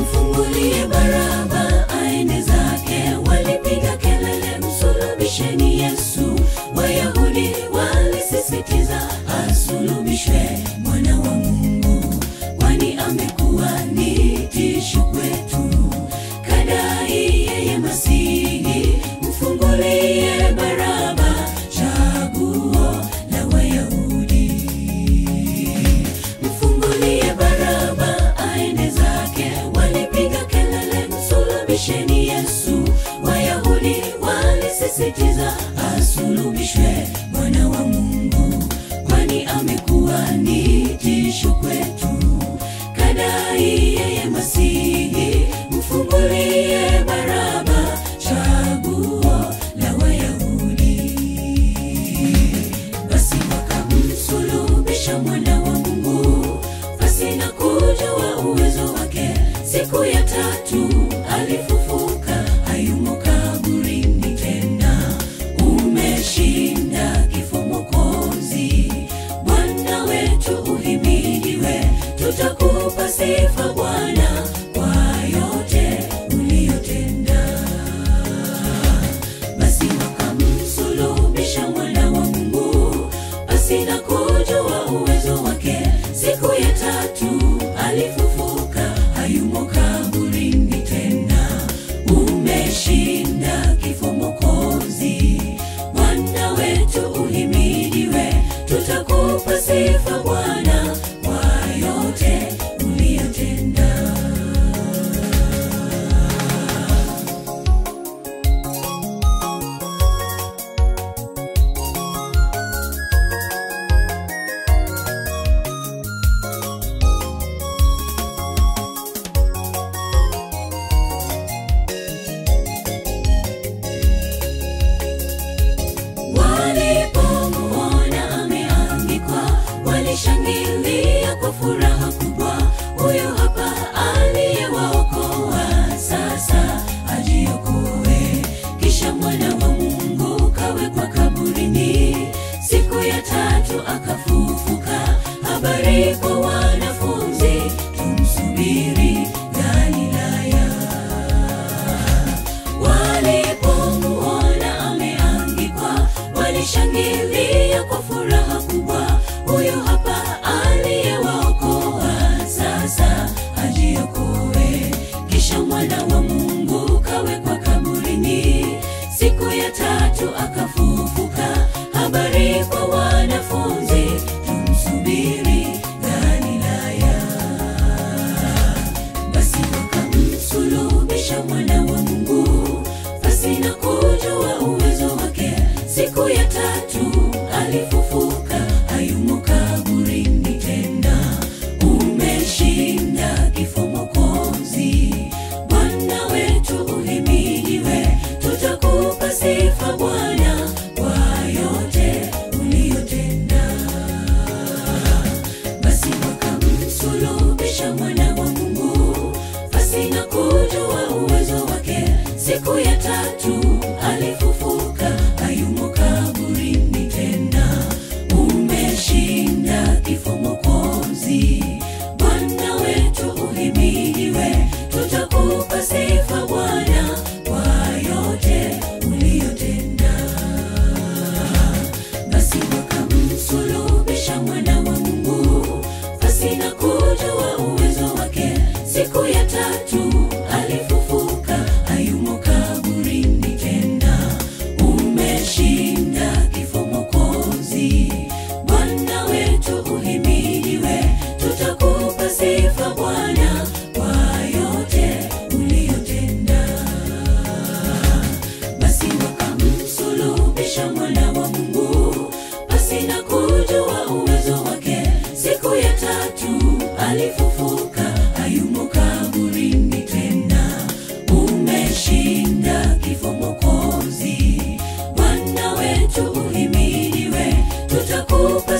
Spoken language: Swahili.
Mfungulie Baraba aende zake, walipiga kelele msulubisheni Yesu. Wayahudi walisisitiza asulubishwe mwana wa Mungu, kwani amekuwa ni tisho kwetu. Kadai yeye Masihi. Mfungulie Baraba, chaguo la Wayahudi. Mfungulie Baraba aende zake, walipiga kelele msulubisheni Yesu. Wayahudi walisisitiza asulubishwe mwana wa Mungu, kwani amekuwa ni tisho kwetu. Kadai yeye Masihi. Mfungulie Baraba, chaguo la Wayahudi. Basi wakamsulubisha mwana wa Mungu, pasina kujua uwezo wake. Siku ya tatu alifufuka, hayumo kaburini tena. Umeshinda kifo Mwokozi, Bwana wetu uhimidiwe. Tutakupa sifa Bwana kwa yote uliyotenda. Basi wakamsulubisha mwana wa Mungu, pasina kujua uwezo wake. Siku ya tatu alifufuka, hayumo kaburini tena. Umeshinda kifo Mwokozi, Bwana wetu uhimidiwe. Tutakupa sifa Bwana kwa yote uliyotenda. Walipomuona ameangikwa, walishangilia kwa furaha kubwa. Huyu hapa aliyewaokoa, sasa ajiokoe. Kisha mwana wa Mungu kawekwa kaburini, siku ya tatu akafufuka. Habari kwa wanafunzi, tumsubiri Galilaya. Walipomuona ameangikwa, walishangilia kwa furaha kubwa. Huyu hapa aliyewaokoa, sasa ajiokoe. Kisha mwana wa Mungu kawekwa kaburini, siku ya tatu akafufuka. Habari kwa wanafunzi, tumsubiri Galilaya. Basi wakamsulubisha mwana wa Mungu, pasina kujua uwezo wake. Siku ya tatu alifufuka, hayumo kaburini tena. Umeshinda kifo Mwokozi, Bwana wetu uhimidiwe. Tutakupa sifa Bwana kwa yote uliyotenda. Basi wakamsulubisha mwana wa Mungu, pasina kujua uwezo wake. Siku ya tatu alifufuka, hayumo kaburini tena. Umeshinda kifo Mwokozi, Bwana wetu uhimidiwe. Tutakupa sifa Bwana kwa yote uliyotenda. Basi wakamsulubisha mwana wa Mungu, pasina kujua uwezo wake. Siku ya tatu alifufuka, hayumo kaburini tena. Umeshinda kifo Mwokozi, Bwana wetu uhimidiwe. Tutakupa sifa Bwana kwa yote uliyotenda. Basi wakamsulubisha mwana wa Mungu, pasina kujua uwezo wake. Siku ya tatu alifufuka, hayumo kaburini tena. Umeshinda kifo Mwokozi, Bwana wetu akakupa